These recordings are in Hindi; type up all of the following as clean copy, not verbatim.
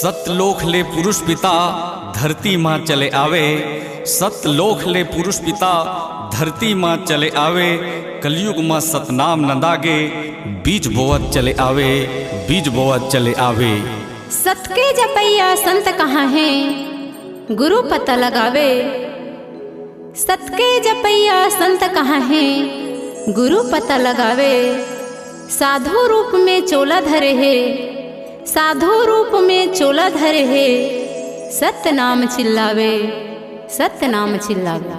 सतलोक ले पुरुष पिता धरती माँ चले आवे। सतलोक ले पुरुष पिता धरती माँ चले आवे। कलयुग माँ सतनाम न दागे, बीज बोवत चले आवे, बीज बोवत चले आवे। सत के जपैया संत कहाँ हैं, गुरु पता लगावे। सत के जपैया संत कहाँ हैं, गुरु पता लगावे। साधु रूप में चोला धरे है, साधु रूप में चोला धरे है। सत्य नाम चिल्लावे, सत्य नाम चिल्लावे।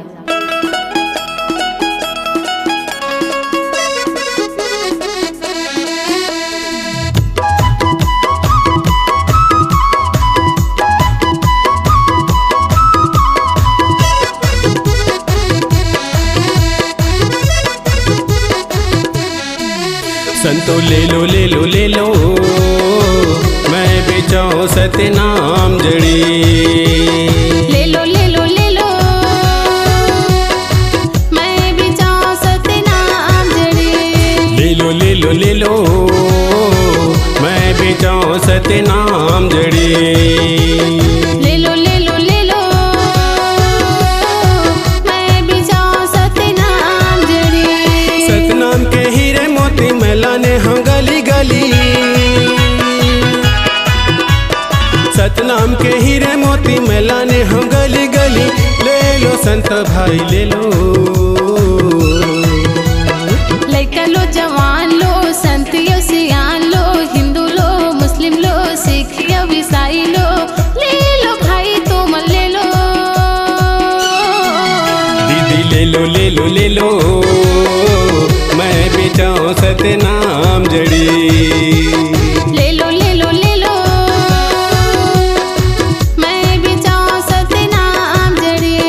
संतो ले लो ले लो ले लो, मैं बेचाऊं सत्य नाम जड़ी। ले लो ले लो ले लो, मैं बेचाऊं सत्य नाम जड़ी। ले लो ले लो ले लो, मैं बेचाऊं सत्य नाम जड़ी। ले लो ले लो ले लो, मैं बेचाऊं सत्य नाम जड़ी। सतनाम के हीरे मोती मैलाने हम गली गली। सतनाम के हीरे मोती मैलाने हम गली गली। ले लो संत भाई ले लो, लड़का लो जवान लो, संतियो सियान लो, हिंदू लो मुस्लिम लो सिख या ईसाई लो। ले लो भाई तुम ले लो, दीदी ले लो ले लो ले लो, मैं बेचाऊं सत्य नाम जड़ी। ले लो ले लो ले लो, मैं बेचाऊं सत्य नाम जड़ी।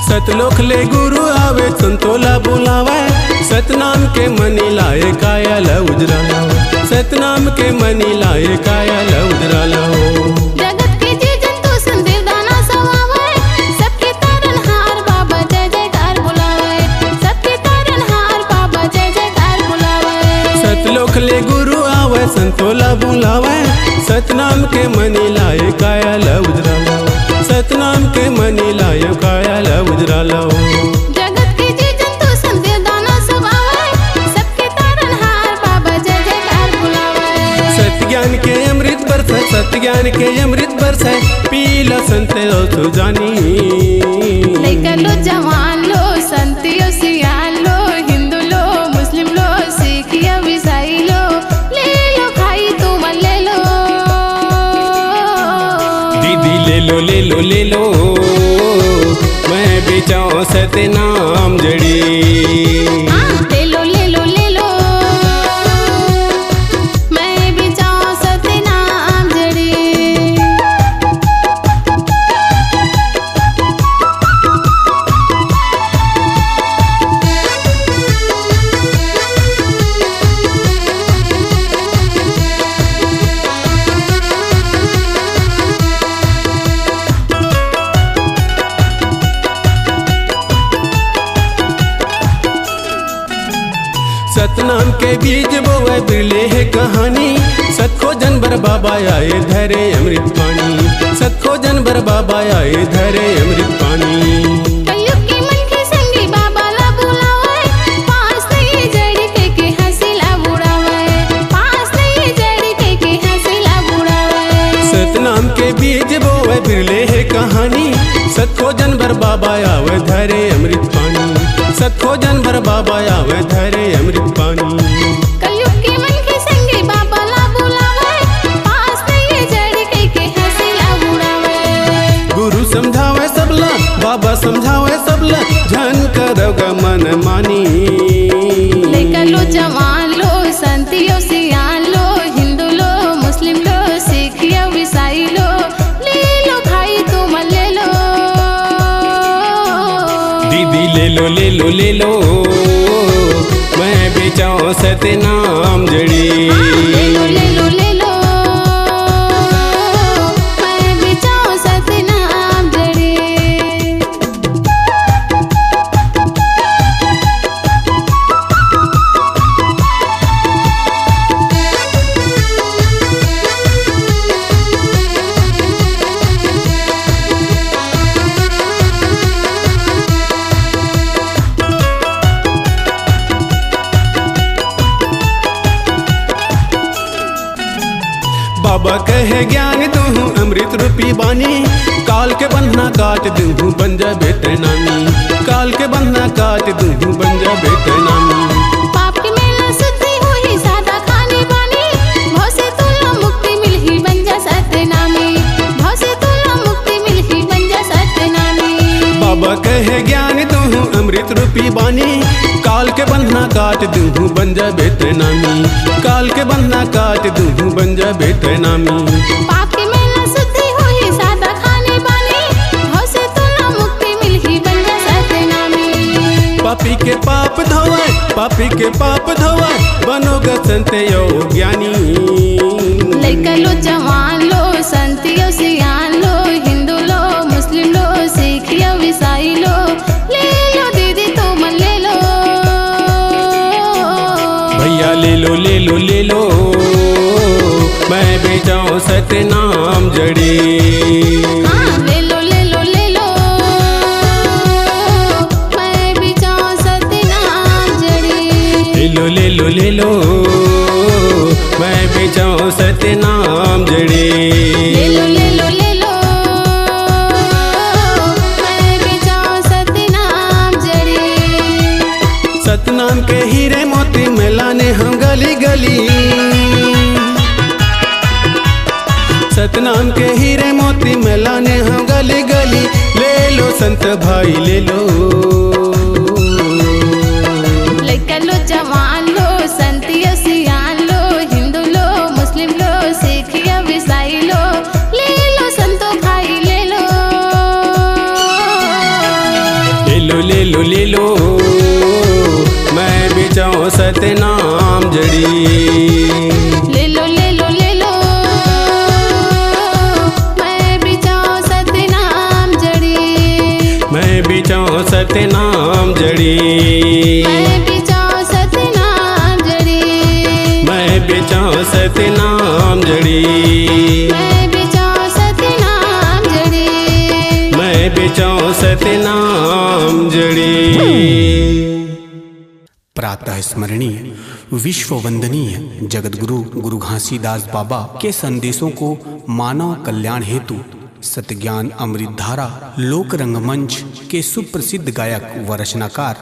सतलोक ले गुरु आवे संतोला बुलावे। सतनाम के मनी लाए काया ल उजरा लाओ। सतनाम के मनी लाए काया ल उजरा लाओ। जगत के जी जंतु संदेव दाना सवावे, सबके तारनहार बाबा जय जयकार बुलावे। सबके तारनहार बाबा जय जयकार बुलावे। सतलोक ले गुरु आवे संतोला बुलावे। सतनाम के मनी लाए काया ल उजरा लाओ। सतनाम के मनी लाए काया ल उजरा लाओ। जगत के जी जंतु संदेव दाना सवावे, सबके तारनहार बाबा जय जयकार बुलावे। सत्य ज्ञान के अमृत बरसाए, सत्य ज्ञान के अमृत बरसाए। पीला संत तो जानी। लड़का लो जवान लो, संतियो सियान लो, हिंदू लो मुस्लिम लो सिख या ईसाई लो। ले लो भाई तुम ले लो, दीदी ले लो ले लो ले लो, मैं बेचाऊं सत्य नाम जड़ी। ले लो ले लो ले लो, मैं बेचाऊं सत्य नाम जड़ी। सतनाम के बीज बोए बिरले है कहानी। सतखो जनबर बाबा आए धरे अमृत पानी। सतखो जनबर बाबा आए धरे अमृत पानी। कलयुग के मन के संगी बाबा ला बुलावे, पास नहीं जड़ी के हंसी ला बुड़ावे। पास नहीं जड़ी के हंसी ला बुड़ावे। सतनाम के बीज बोए बिरले है कहानी। सतखो जनबर बाबा आवे धरे अमृत पानी। सतखो जनबर बाबा आवे धरे अमृत पानी। कलयुग के मन के संगी बाबा ला बुलावे, पास नहीं जड़ी के हंसी ला बुड़ावे। गुरु समझावे सबला, बाबा समझावे सबला, जन करोगा मन मानी। लड़का लो जवान लो, संतियो सियान लो, हिंदू लो मुस्लिम लो सिख या ईसाई लो। ले लो भाई तुम ले लो, दीदी ले लो ले लो ले लो, मैं बेचाऊं सतनाम जड़ी। ले लो ले लो ले लो, मैं बेचाऊं सतनाम जड़ी। बाबा कहे ज्ञान दूँ अमृत रूपी बानी, काल के बंधना काट दूँ बन जा बेटे नानी, काल के बंधना काट दूँ बन जा बेटे नानी। पाप की मेला शुद्धि हुई सादा खाने बानी, भव से तुला मुक्ति मिलही बन जा सतनामी, भव से तुला मुक्ति मिलही बन जा सतनामी। बाबा कहे ज्ञान दूँ अमृत रूपी बानी, काल के बंधना काट दूँ बन जा बेटे नामी, काल के बंधना काट दूँ बन जा बेटे नामी। पाप की मेला शुद्धि हुई सादा खाने बानी, भव से तुला मुक्ति मिलही बन जा सतनामी। पापी के पाप धोए, पापी के पाप धोए, बनोगा संत योग ज्ञानी। लइका लो जवान लो संतियो सियान लो, हिंदू लो मुस्लिम लो सिख या ईसाई लो, ले लो दीदी तुम ले लो। भैया ले लो ले लो ले लो, मैं बेचाऊं सतनाम जड़ी। हाँ ले लो ले लो ले लो, मैं बेचाऊं सतनाम जड़ी। ले लो ले लो ले लो, मैं बेचाऊं सतनाम जड़ी। ले लो ले लो ले लो, मैं बेचाऊं सतनाम जड़ी। सतनाम के हीरे मोती मिलाने हम गली गली, सतनाम के हीरे मोती मिलाने हम गली गली। ले लो संत भाई ले लो, लइका लो जवान लो संतियो सियान लो, हिंदू लो मुस्लिम लो सिख या ईसाई लो, ले लो संतो भाई ले लो। ले लो ले लो ले लो, मैं बेचाऊं सतनाम जड़ी। ले लो ले लो ले लो, मैं बेचाऊं सतनाम जड़ी। मैं बेचाऊं सतनाम जड़ी। मैं बेचाऊं सतनाम जड़ी। मैं बेचाऊं सतनाम जड़ी। मैं बेचाऊं सतनाम जड़ी। मैं बेचाऊं सतनाम जड़ी। प्रातः स्मरणीय विश्व वंदनीय जगतगुरु गुरु घासीदास बाबा के संदेशों को मानव कल्याण हेतु सतज्ञान अमृत धारा लोक रंगमंच के सुप्रसिद्ध गायक व रचनाकार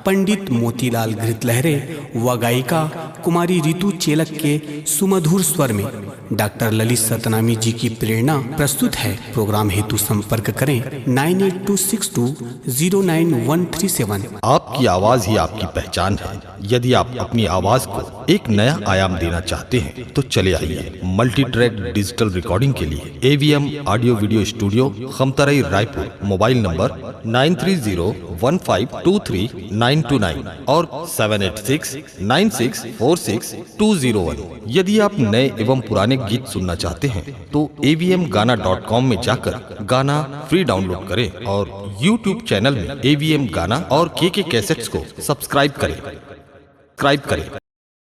पंडित मोतीलाल घृतलहरे व गायिका कुमारी रितु चेलक के सुमधुर स्वर में डॉक्टर ललित सतनामी जी की प्रेरणा प्रस्तुत है। प्रोग्राम हेतु संपर्क करें 9826209137। आपकी आवाज ही आपकी पहचान है। यदि आप अपनी आवाज को एक नया आयाम देना चाहते हैं तो चले आइए मल्टी ट्रैक डिजिटल रिकॉर्डिंग के लिए AVM audio video studio Khamtarai Raipur. Mobile number 9301523929 और 7869646201। यदि आप नए एवं पुराने गीत सुनना चाहते हैं तो avmgana.com में जाकर गाना फ्री डाउनलोड करें और YouTube चैनल में AVM गाना और KK कैसेट्स को सब्सक्राइब करें।